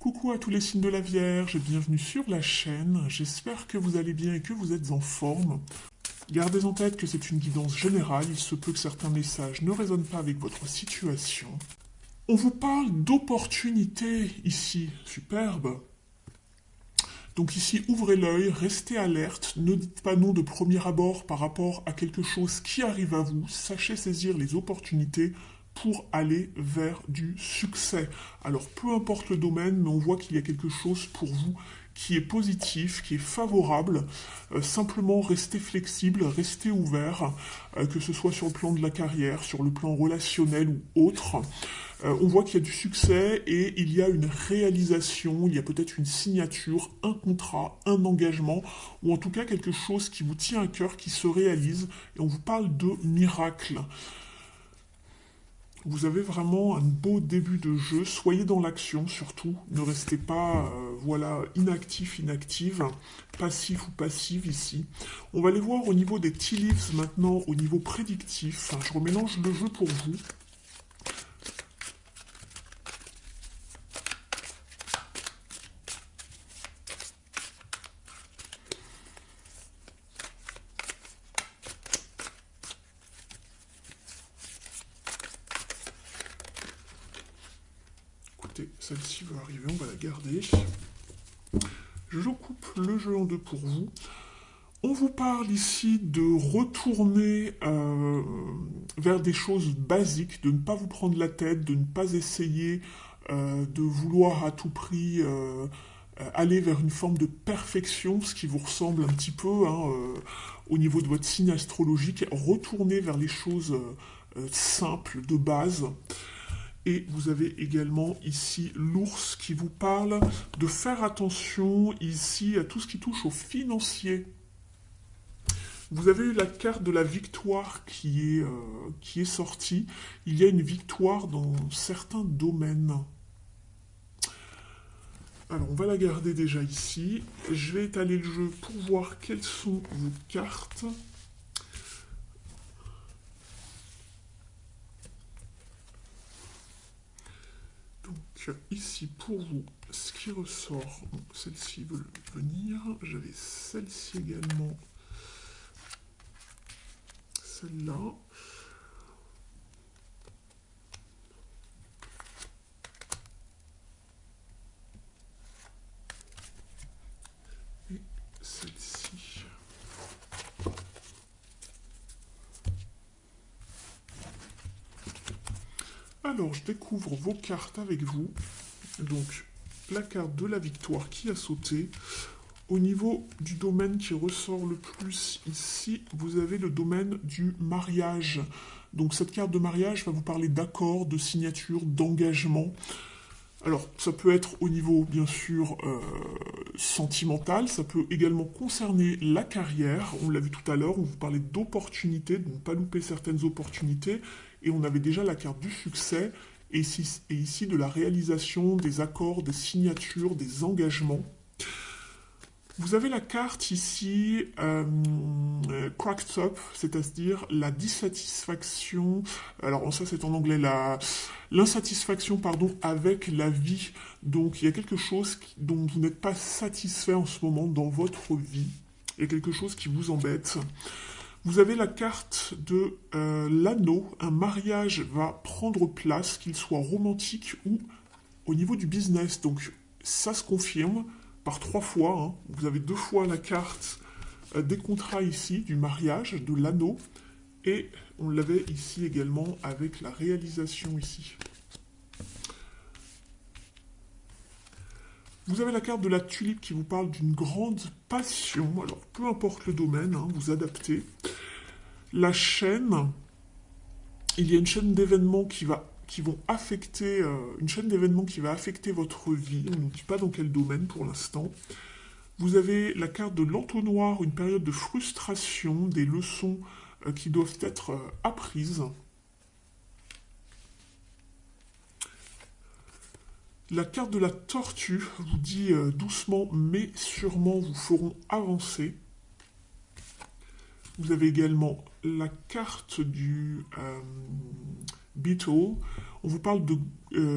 Coucou à tous les signes de la Vierge et bienvenue sur la chaîne. J'espère que vous allez bien et que vous êtes en forme. Gardez en tête que c'est une guidance générale, il se peut que certains messages ne résonnent pas avec votre situation. On vous parle d'opportunités ici, superbe. Donc ici, ouvrez l'œil, restez alerte, ne dites pas non de premier abord par rapport à quelque chose qui arrive à vous, sachez saisir les opportunités pour aller vers du succès. Alors peu importe le domaine, mais on voit qu'il y a quelque chose pour vous qui est positif, qui est favorable. Simplement restez flexible, restez ouvert, que ce soit sur le plan de la carrière, sur le plan relationnel ou autre. On voit qu'il y a du succès et il y a une réalisation, il y a peut-être une signature, un contrat, un engagement, ou en tout cas quelque chose qui vous tient à cœur, qui se réalise, et on vous parle de miracle. Vous avez vraiment un beau début de jeu, soyez dans l'action surtout, ne restez pas inactive, passif ou passive ici. On va aller voir au niveau des tea leaves maintenant, au niveau prédictif. Je remélange le jeu pour vous. Écoutez, celle-ci va arriver, on va la garder. Je coupe le jeu en deux pour vous. On vous parle ici de retourner vers des choses basiques, de ne pas vous prendre la tête, de ne pas essayer de vouloir à tout prix aller vers une forme de perfection, ce qui vous ressemble un petit peu au niveau de votre signe astrologique. Retournez vers les choses simples, de base. Et vous avez également ici l'ours qui vous parle de faire attention ici à tout ce qui touche au financier. Vous avez eu la carte de la victoire qui est sortie. Il y a une victoire dans certains domaines. Alors, on va la garder déjà ici. Je vais étaler le jeu pour voir quelles sont vos cartes. Donc, ici, pour vous, ce qui ressort, celle-ci veut venir. J'avais celle-ci également. Celle-là. Et celle-ci. Alors, je découvre vos cartes avec vous. Donc, la carte de la victoire qui a sauté. Au niveau du domaine qui ressort le plus ici, vous avez le domaine du mariage. Donc cette carte de mariage va vous parler d'accord, de signature, d'engagement. Alors ça peut être au niveau bien sûr sentimental, ça peut également concerner la carrière. On l'a vu tout à l'heure, on vous parlait d'opportunités, de ne pas louper certaines opportunités. Et on avait déjà la carte du succès et ici de la réalisation des accords, des signatures, des engagements. Vous avez la carte ici, cracked up, c'est-à-dire la dissatisfaction, alors ça c'est en anglais, l'insatisfaction pardon, avec la vie. Donc il y a quelque chose dont vous n'êtes pas satisfait en ce moment dans votre vie. Il y a quelque chose qui vous embête. Vous avez la carte de l'anneau, un mariage va prendre place, qu'il soit romantique ou au niveau du business. Donc ça se confirme par 3 fois. Vous avez 2 fois la carte des contrats ici, du mariage, de l'anneau. Et on l'avait ici également avec la réalisation ici. Vous avez la carte de la tulipe qui vous parle d'une grande passion. Alors, peu importe le domaine, vous adaptez. La chaîne, il y a une chaîne d'événements qui vont affecter, une chaîne d'événements qui va affecter votre vie. On ne dit pas dans quel domaine pour l'instant. Vous avez la carte de l'entonnoir, une période de frustration, des leçons qui doivent être apprises. La carte de la tortue vous dit doucement mais sûrement vous feront avancer. Vous avez également la carte Beetle. On vous parle de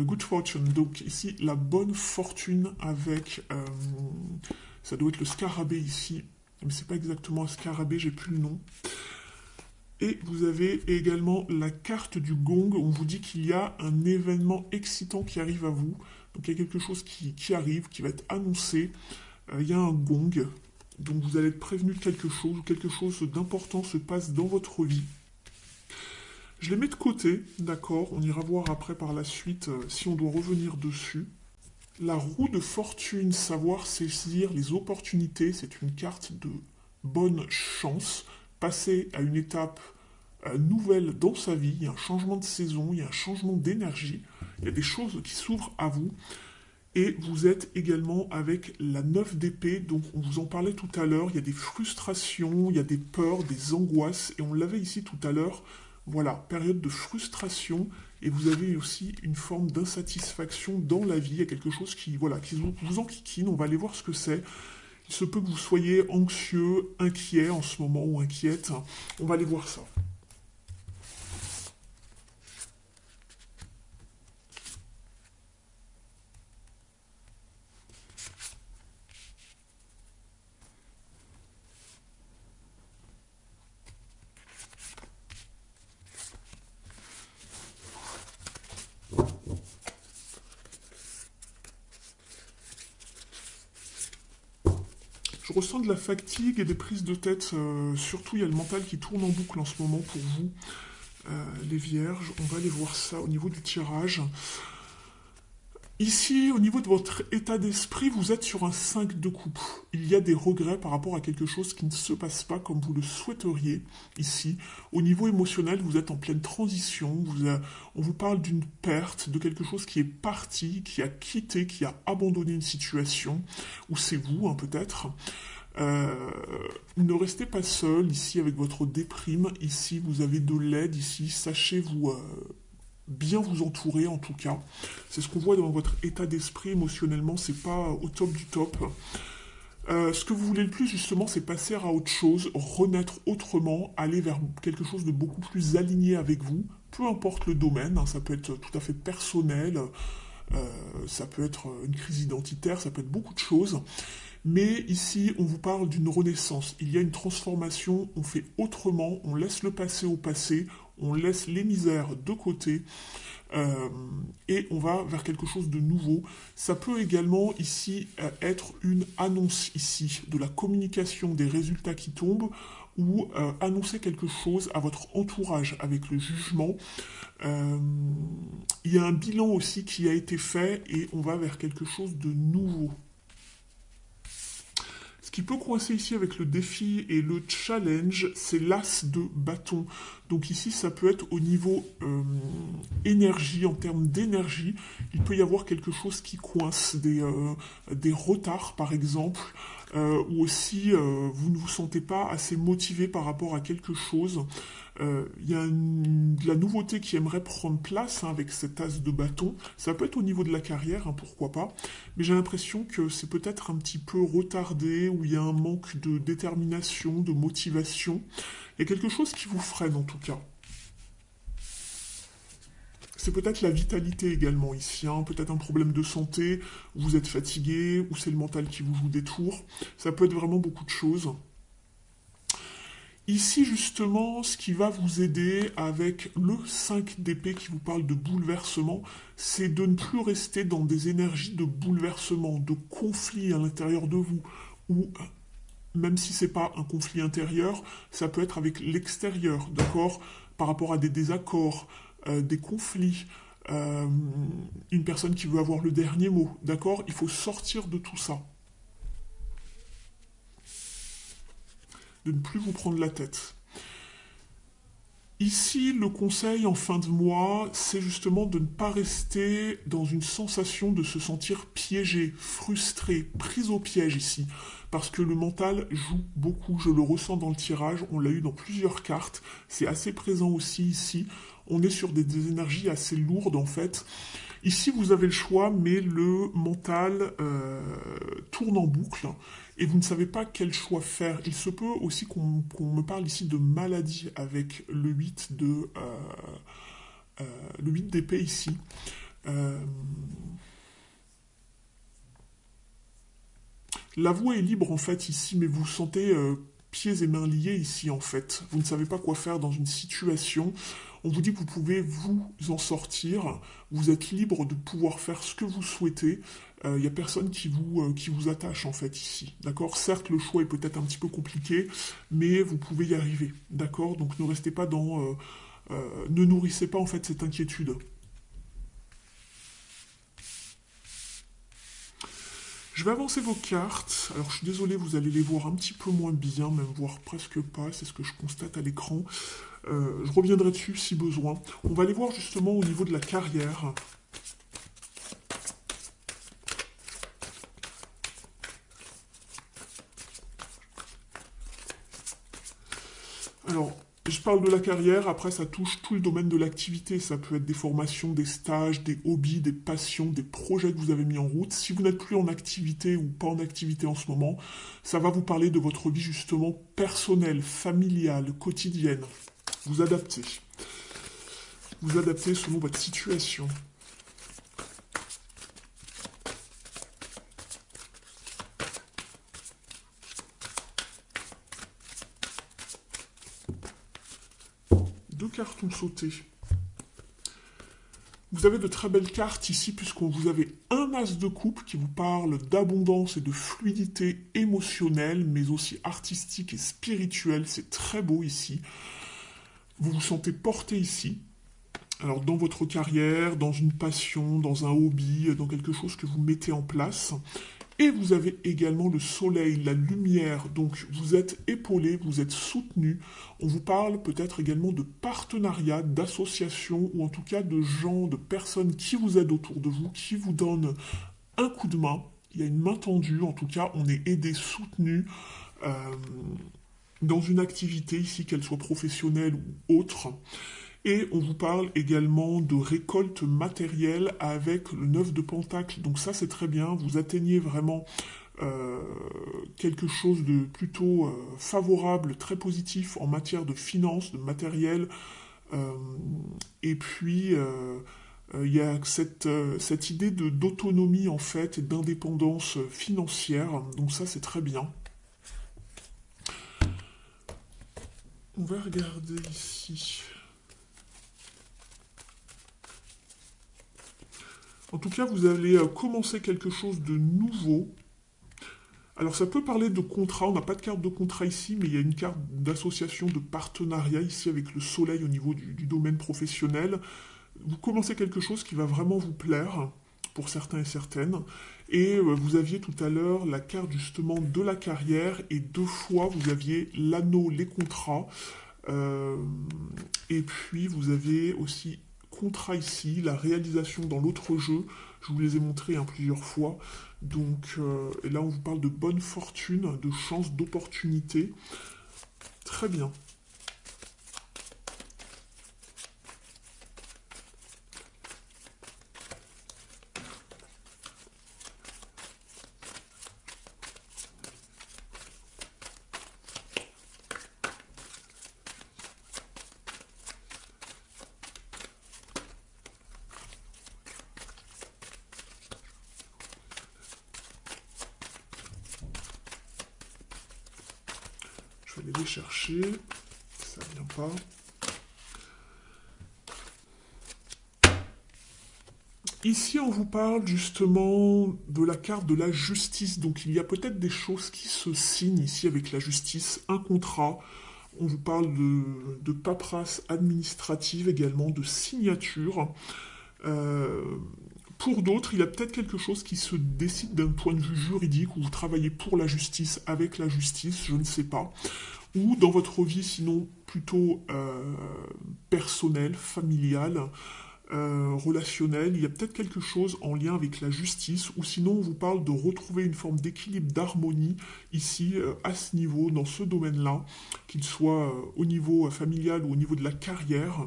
good fortune. Donc ici, la bonne fortune avec... ça doit être le scarabée ici. Mais c'est pas exactement un scarabée, j'ai plus le nom. Et vous avez également la carte du gong. On vous dit qu'il y a un événement excitant qui arrive à vous. Donc il y a quelque chose qui arrive, qui va être annoncé. Il y a un gong. Donc vous allez être prévenu de quelque chose, ou quelque chose d'important se passe dans votre vie. Je les mets de côté, d'accord. On ira voir après par la suite si on doit revenir dessus. La roue de fortune, savoir saisir les opportunités, c'est une carte de bonne chance. Passer à une étape nouvelle dans sa vie, il y a un changement de saison, il y a un changement d'énergie, il y a des choses qui s'ouvrent à vous. Et vous êtes également avec la 9 d'épée, donc on vous en parlait tout à l'heure, il y a des frustrations, il y a des peurs, des angoisses, et on l'avait ici tout à l'heure, voilà, période de frustration, et vous avez aussi une forme d'insatisfaction dans la vie, il y a quelque chose qui, voilà, qui vous enquiquine, on va aller voir ce que c'est. Il se peut que vous soyez anxieux, inquiet en ce moment, ou inquiète, on va aller voir ça. Je ressens de la fatigue et des prises de tête, surtout il y a le mental qui tourne en boucle en ce moment pour vous, les vierges. On va aller voir ça au niveau du tirage. Ici, au niveau de votre état d'esprit, vous êtes sur un 5 de coupe. Il y a des regrets par rapport à quelque chose qui ne se passe pas comme vous le souhaiteriez ici. Au niveau émotionnel, vous êtes en pleine transition. On vous parle d'une perte, de quelque chose qui est parti, qui a quitté, qui a abandonné une situation, ou c'est vous, hein, peut-être. Ne restez pas seul ici avec votre déprime. Ici, vous avez de l'aide. Ici, sachez vous... bien vous entourer en tout cas. C'est ce qu'on voit dans votre état d'esprit émotionnellement, c'est pas au top du top. Ce que vous voulez le plus justement, c'est passer à autre chose, renaître autrement, aller vers quelque chose de beaucoup plus aligné avec vous, peu importe le domaine, hein, ça peut être tout à fait personnel, ça peut être une crise identitaire, ça peut être beaucoup de choses. Mais ici, on vous parle d'une renaissance. Il y a une transformation, on fait autrement, on laisse le passé au passé, on laisse les misères de côté et on va vers quelque chose de nouveau. Ça peut également ici être une annonce ici de la communication des résultats qui tombent ou annoncer quelque chose à votre entourage avec le jugement. Il y a un bilan aussi qui a été fait et on va vers quelque chose de nouveau. Ce qui peut coincer ici avec le défi et le challenge, c'est l'as de bâton. Donc ici, ça peut être au niveau énergie, en termes d'énergie, il peut y avoir quelque chose qui coince, des retards par exemple, ou aussi vous ne vous sentez pas assez motivé par rapport à quelque chose. Il y a de la nouveauté qui aimerait prendre place hein, avec cet as de bâton. Ça peut être au niveau de la carrière, hein, pourquoi pas. Mais j'ai l'impression que c'est peut-être un petit peu retardé, où il y a un manque de détermination, de motivation. Il y a quelque chose qui vous freine en tout cas. C'est peut-être la vitalité également ici, hein, peut-être un problème de santé, vous êtes fatigué, ou c'est le mental qui vous joue des tours. Ça peut être vraiment beaucoup de choses. Ici, justement, ce qui va vous aider avec le 5 d'épée qui vous parle de bouleversement, c'est de ne plus rester dans des énergies de bouleversement, de conflit à l'intérieur de vous, ou même si c'est pas un conflit intérieur, ça peut être avec l'extérieur, d'accord, par rapport à des désaccords, des conflits, une personne qui veut avoir le dernier mot, d'accord, il faut sortir de tout ça. De ne plus vous prendre la tête. Ici, le conseil en fin de mois, c'est justement de ne pas rester dans une sensation de se sentir piégé, frustré, pris au piège ici. Parce que le mental joue beaucoup, je le ressens dans le tirage, on l'a eu dans plusieurs cartes, c'est assez présent aussi ici. On est sur des énergies assez lourdes en fait. Ici, vous avez le choix, mais le mental tourne en boucle et vous ne savez pas quel choix faire. Il se peut aussi qu'on me parle ici de maladie avec le 8 le 8 d'épée ici. Euh, la voie est libre en fait ici, mais vous vous sentez pieds et mains liés ici en fait. Vous ne savez pas quoi faire dans une situation. On vous dit que vous pouvez vous en sortir. Vous êtes libre de pouvoir faire ce que vous souhaitez. Il n'y a personne qui vous attache en fait ici. D'accord. Certes, le choix est peut-être un petit peu compliqué, mais vous pouvez y arriver. D'accord. Donc ne restez pas dans... ne nourrissez pas en fait cette inquiétude. Je vais avancer vos cartes. Alors, je suis désolé, vous allez les voir un petit peu moins bien, même voir presque pas. C'est ce que je constate à l'écran. Je reviendrai dessus si besoin. On va aller voir justement au niveau de la carrière. Alors, je parle de la carrière, après ça touche tout le domaine de l'activité. Ça peut être des formations, des stages, des hobbies, des passions, des projets que vous avez mis en route. Si vous n'êtes plus en activité ou pas en activité en ce moment, ça va vous parler de votre vie justement personnelle, familiale, quotidienne. Vous adaptez. Vous adaptez selon votre situation. Deux cartes ont sauté. Vous avez de très belles cartes ici, puisque vous avez un as de coupe qui vous parle d'abondance et de fluidité émotionnelle, mais aussi artistique et spirituelle. C'est très beau ici. Vous vous sentez porté ici. Alors dans votre carrière, dans une passion, dans un hobby, dans quelque chose que vous mettez en place. Et vous avez également le soleil, la lumière, donc vous êtes épaulé, vous êtes soutenu. On vous parle peut-être également de partenariats, d'associations, ou en tout cas de gens, de personnes qui vous aident autour de vous, qui vous donnent un coup de main. Il y a une main tendue, en tout cas on est aidé, soutenu euh, dans une activité ici, qu'elle soit professionnelle ou autre. Et on vous parle également de récolte matérielle avec le 9 de Pentacle. Donc ça c'est très bien, vous atteignez vraiment euh, quelque chose de plutôt favorable, très positif en matière de finances, de matériel. Euh, et puis il y a cette idée d'autonomie en fait et d'indépendance financière. Donc ça c'est très bien. On va regarder ici. En tout cas, vous allez commencer quelque chose de nouveau. Alors, ça peut parler de contrat. On n'a pas de carte de contrat ici, mais il y a une carte d'association, de partenariat ici avec le soleil au niveau du domaine professionnel. Vous commencez quelque chose qui va vraiment vous plaire, pour certains et certaines. Et vous aviez tout à l'heure la carte justement de la carrière, et deux fois, vous aviez l'anneau, les contrats. Euh, et puis, vous avez aussi contrat ici, la réalisation dans l'autre jeu, je vous les ai montrés plusieurs fois. Donc et là on vous parle de bonne fortune, de chance, d'opportunité. Très bien. Je vais aller les chercher. Ça vient pas. Ici, on vous parle justement de la carte de la justice. Donc, il y a peut-être des choses qui se signent ici avec la justice. Un contrat. On vous parle de paperasse administrative également, de signature. Euh, pour d'autres, il y a peut-être quelque chose qui se décide d'un point de vue juridique, où vous travaillez pour la justice, avec la justice, je ne sais pas. Ou dans votre vie, sinon plutôt personnelle, familiale, relationnelle, il y a peut-être quelque chose en lien avec la justice, ou sinon on vous parle de retrouver une forme d'équilibre, d'harmonie ici, à ce niveau, dans ce domaine-là, qu'il soit au niveau familial ou au niveau de la carrière.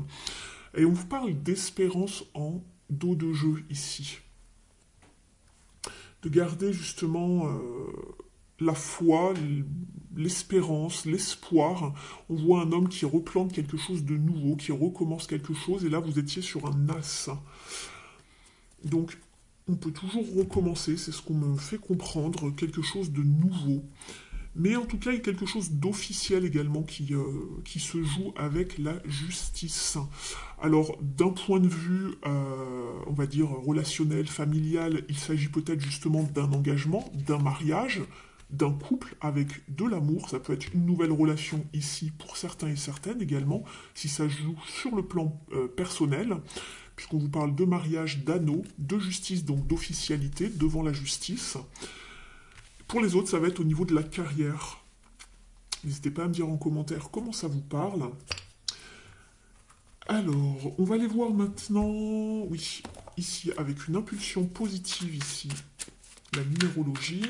Et on vous parle d'espérance en dos de jeu ici. De garder justement la foi, l'espérance, l'espoir. On voit un homme qui replante quelque chose de nouveau, qui recommence quelque chose, et là vous étiez sur un as. Donc on peut toujours recommencer, c'est ce qu'on me fait comprendre, quelque chose de nouveau. Mais en tout cas, il y a quelque chose d'officiel également qui se joue avec la justice. Alors, d'un point de vue, on va dire, relationnel, familial, il s'agit peut-être justement d'un engagement, d'un mariage, d'un couple avec de l'amour. Ça peut être une nouvelle relation ici pour certains et certaines également, si ça joue sur le plan personnel, puisqu'on vous parle de mariage, d'anneau, de justice, donc d'officialité devant la justice. Pour les autres, ça va être au niveau de la carrière. N'hésitez pas à me dire en commentaire comment ça vous parle. Alors, on va aller voir maintenant, oui, ici, avec une impulsion positive ici, la numérologie.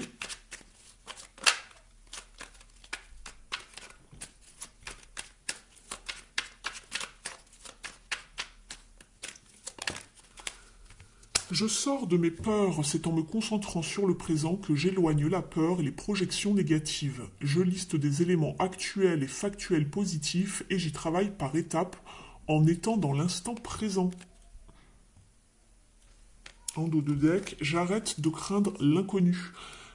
Je sors de mes peurs, c'est en me concentrant sur le présent que j'éloigne la peur et les projections négatives. Je liste des éléments actuels et factuels positifs et j'y travaille par étapes en étant dans l'instant présent. En dos de deck, j'arrête de craindre l'inconnu.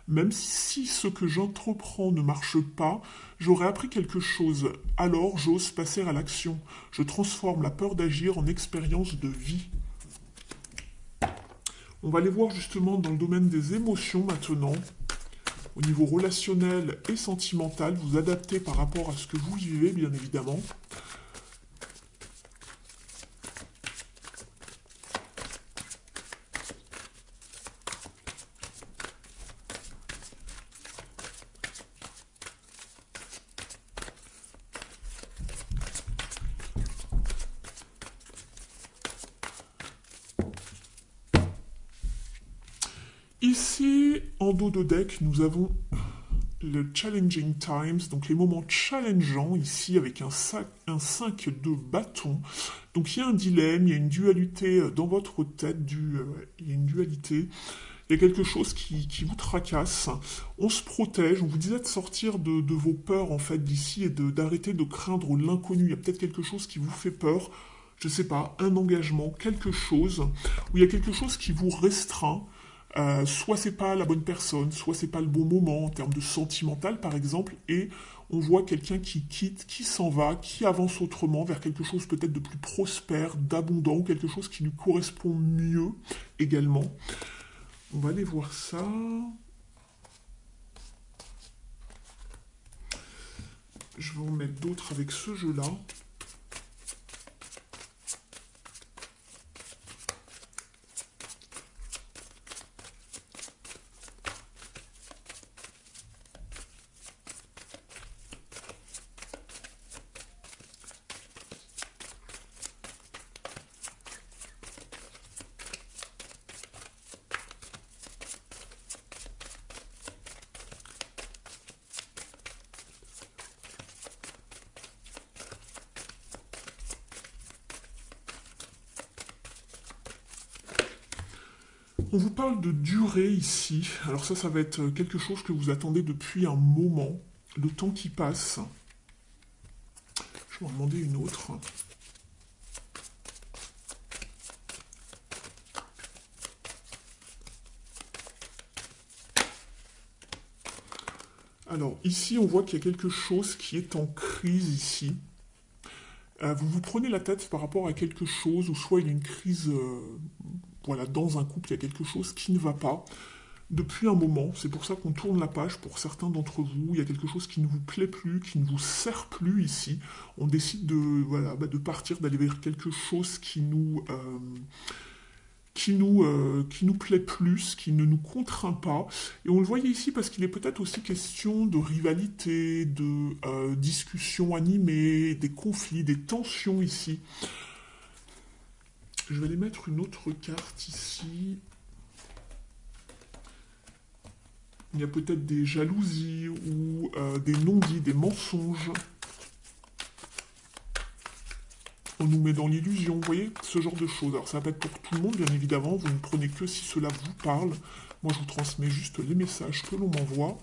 Même si ce que j'entreprends ne marche pas, j'aurai appris quelque chose. Alors j'ose passer à l'action. Je transforme la peur d'agir en expérience de vie. On va aller voir justement dans le domaine des émotions maintenant. Au niveau relationnel et sentimental, vous adaptez par rapport à ce que vous vivez, bien évidemment. Ici, en dos de deck, nous avons le Challenging Times, donc les moments challengeants, ici avec un 5 de bâton. Donc il y a un dilemme, il y a une dualité dans votre tête, il y a une dualité, il y a quelque chose qui vous tracasse. On se protège, on vous disait de sortir de vos peurs en fait d'ici et d'arrêter de craindre l'inconnu. Il y a peut-être quelque chose qui vous fait peur, je sais pas, un engagement, quelque chose, où il y a quelque chose qui vous restreint. Soit c'est pas la bonne personne, soit c'est pas le bon moment en termes de sentimental par exemple, et on voit quelqu'un qui quitte, qui s'en va, qui avance autrement vers quelque chose peut-être de plus prospère, d'abondant, ou quelque chose qui lui correspond mieux également. On va aller voir ça. Je vais en mettre d'autres avec ce jeu-là. On vous parle de durée ici. Alors ça va être quelque chose que vous attendez depuis un moment. Le temps qui passe. Je vais en demander une autre. Alors ici, on voit qu'il y a quelque chose qui est en crise ici. Vous vous prenez la tête par rapport à quelque chose, ou soit il y a une crise, voilà, dans un couple, il y a quelque chose qui ne va pas depuis un moment. C'est pour ça qu'on tourne la page pour certains d'entre vous. Il y a quelque chose qui ne vous plaît plus, qui ne vous sert plus ici. On décide de partir, d'aller vers quelque chose qui nous plaît plus, qui ne nous contraint pas. Et on le voyait ici parce qu'il est peut-être aussi question de rivalité, de discussions animées, des conflits, des tensions ici. Je vais aller mettre une autre carte ici. Il y a peut-être des jalousies ou des non-dits, des mensonges. On nous met dans l'illusion, vous voyez, ce genre de choses. Alors ça va pas être pour tout le monde, bien évidemment, vous ne prenez que si cela vous parle. Moi, je vous transmets juste les messages que l'on m'envoie.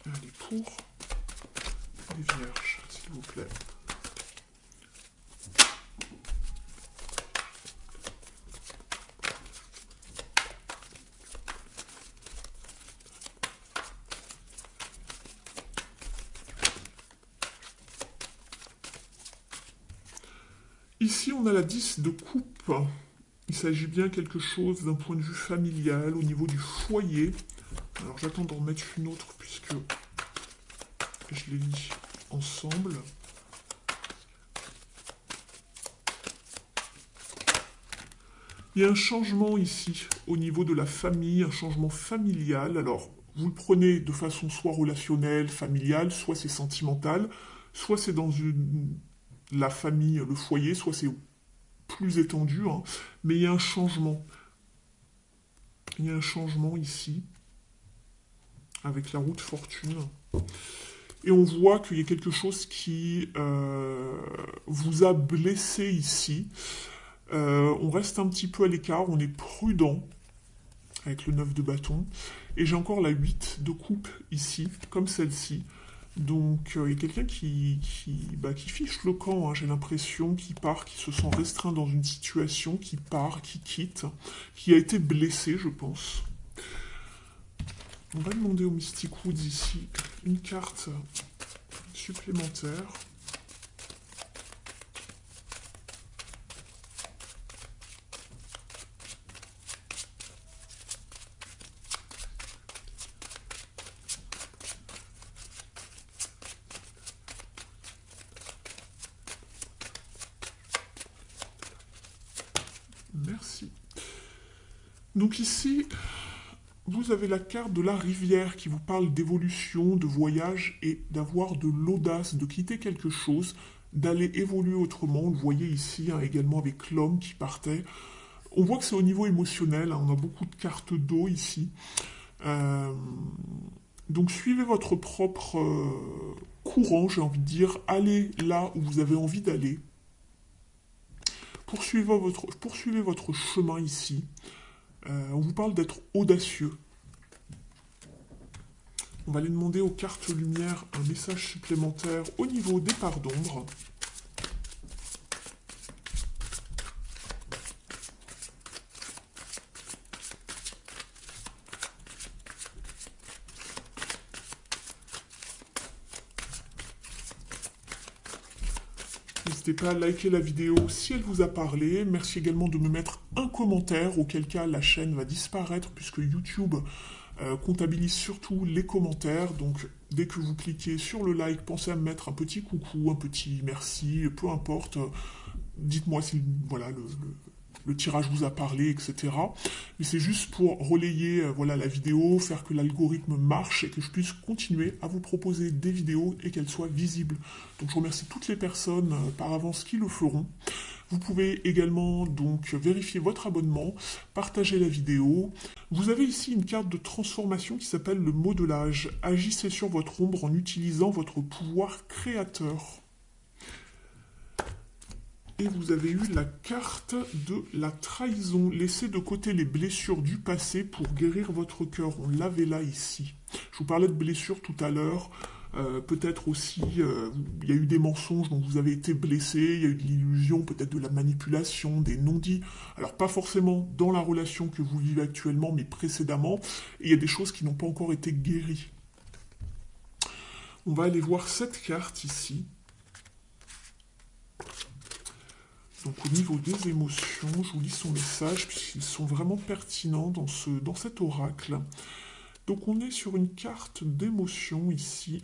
Allez, pour les vierges, s'il vous plaît. Ici, on a la 10 de coupe. Il s'agit bien de quelque chose d'un point de vue familial, au niveau du foyer. Alors, j'attends d'en mettre une autre, puisque je les lis ensemble. Il y a un changement ici, au niveau de la famille, un changement familial. Alors, vous le prenez de façon soit relationnelle, familiale, soit c'est sentimental, soit c'est dans la famille, le foyer, soit c'est plus étendu, hein. Mais il y a un changement. Il y a un changement ici, avec la roue de fortune. Et on voit qu'il y a quelque chose qui vous a blessé ici. On reste un petit peu à l'écart, on est prudent avec le 9 de bâton. Et j'ai encore la 8 de coupe ici, comme celle-ci. Donc il y a quelqu'un qui fiche le camp, hein, j'ai l'impression, qui part, qui se sent restreint dans une situation, qui part, qui quitte, qui a été blessé, je pense. On va demander au Mystic Woods ici une carte supplémentaire. Merci. Donc ici, vous avez la carte de la rivière qui vous parle d'évolution, de voyage et d'avoir de l'audace, de quitter quelque chose, d'aller évoluer autrement. Vous le voyez ici, hein, également avec l'homme qui partait. On voit que c'est au niveau émotionnel, hein, on a beaucoup de cartes d'eau ici. Donc suivez votre propre courant, j'ai envie de dire. Allez là où vous avez envie d'aller. Poursuivez votre chemin ici. On vous parle d'être audacieux. On va aller demander aux cartes lumière un message supplémentaire au niveau des parts d'ombre. N'hésitez pas à liker la vidéo si elle vous a parlé. Merci également de me mettre un commentaire, auquel cas la chaîne va disparaître puisque YouTube comptabilise surtout les commentaires. Donc dès que vous cliquez sur le like, pensez à me mettre un petit coucou, un petit merci, peu importe. Dites-moi si voilà, le tirage vous a parlé, etc. Mais c'est juste pour relayer voilà, la vidéo, faire que l'algorithme marche et que je puisse continuer à vous proposer des vidéos et qu'elles soient visibles. Donc je remercie toutes les personnes par avance qui le feront. Vous pouvez également donc vérifier votre abonnement, partager la vidéo. Vous avez ici une carte de transformation qui s'appelle le modelage. Agissez sur votre ombre en utilisant votre pouvoir créateur. Et vous avez eu la carte de la trahison. Laissez de côté les blessures du passé pour guérir votre cœur. On l'avait là ici. Je vous parlais de blessures tout à l'heure. Peut-être aussi, il y a eu des mensonges dont vous avez été blessé, il y a eu de l'illusion, peut-être de la manipulation, des non-dits. Alors pas forcément dans la relation que vous vivez actuellement, mais précédemment. Et il y a des choses qui n'ont pas encore été guéries. On va aller voir cette carte ici. Donc au niveau des émotions, je vous lis son message, puisqu'ils sont vraiment pertinents dans cet oracle. Donc on est sur une carte d'émotion ici,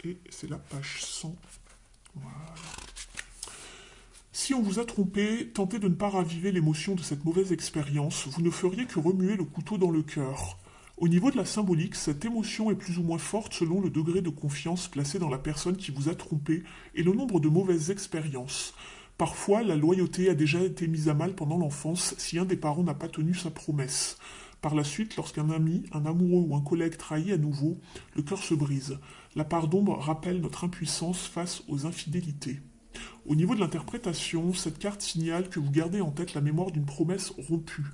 et c'est la page 100. Voilà. Si on vous a trompé, tentez de ne pas raviver l'émotion de cette mauvaise expérience, vous ne feriez que remuer le couteau dans le cœur. Au niveau de la symbolique, cette émotion est plus ou moins forte selon le degré de confiance placé dans la personne qui vous a trompé et le nombre de mauvaises expériences. Parfois, la loyauté a déjà été mise à mal pendant l'enfance si un des parents n'a pas tenu sa promesse. Par la suite, lorsqu'un ami, un amoureux ou un collègue trahit à nouveau, le cœur se brise. La part d'ombre rappelle notre impuissance face aux infidélités. Au niveau de l'interprétation, cette carte signale que vous gardez en tête la mémoire d'une promesse rompue.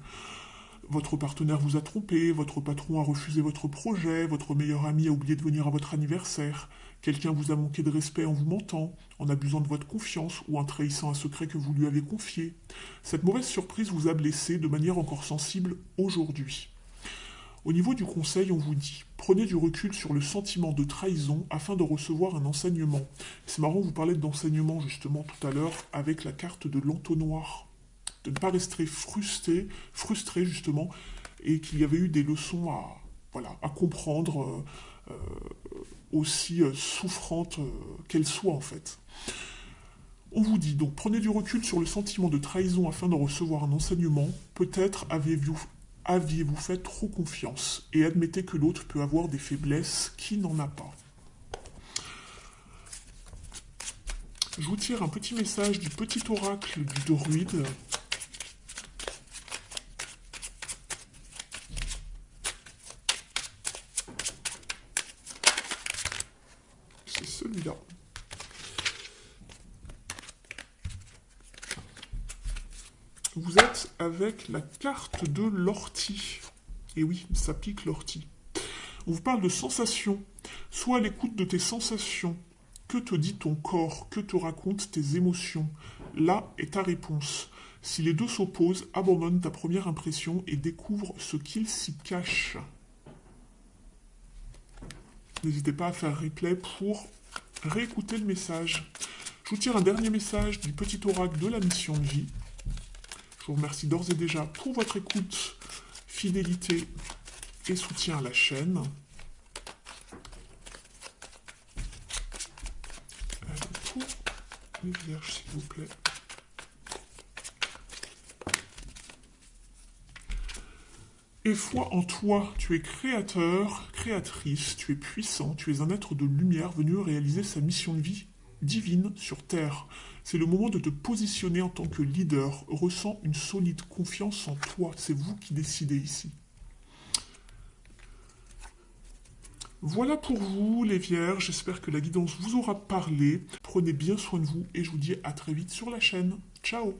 votre partenaire vous a trompé, votre patron a refusé votre projet, votre meilleur ami a oublié de venir à votre anniversaire, quelqu'un vous a manqué de respect en vous mentant, en abusant de votre confiance ou en trahissant un secret que vous lui avez confié. Cette mauvaise surprise vous a blessé de manière encore sensible aujourd'hui. Au niveau du conseil, on vous dit, prenez du recul sur le sentiment de trahison afin de recevoir un enseignement. C'est marrant, vous parlez d'enseignement justement tout à l'heure avec la carte de l'entonnoir. De ne pas rester frustré justement, et qu'il y avait eu des leçons à comprendre, aussi souffrantes qu'elles soient en fait. On vous dit donc, prenez du recul sur le sentiment de trahison afin de recevoir un enseignement. Peut-être aviez-vous fait trop confiance et admettez que l'autre peut avoir des faiblesses qui n'en a pas. Je vous tire un petit message du petit oracle du druide. C'est celui-là. Vous êtes avec la carte de l'ortie. Et oui, ça pique l'ortie. On vous parle de sensations. Sois à l'écoute de tes sensations. Que te dit ton corps? Que te racontent tes émotions? Là est ta réponse. Si les deux s'opposent, abandonne ta première impression et découvre ce qu'il s'y cache. N'hésitez pas à faire replay pour réécouter le message. Je vous tire un dernier message du petit oracle de la mission de vie. Je vous remercie d'ores et déjà pour votre écoute, fidélité et soutien à la chaîne. Pour les vierges, s'il vous plaît. Et foi en toi, tu es créateur, créatrice, tu es puissant, tu es un être de lumière venu réaliser sa mission de vie divine sur Terre. C'est le moment de te positionner en tant que leader. Ressens une solide confiance en toi. C'est vous qui décidez ici. Voilà pour vous, les vierges. J'espère que la guidance vous aura parlé. Prenez bien soin de vous et je vous dis à très vite sur la chaîne. Ciao!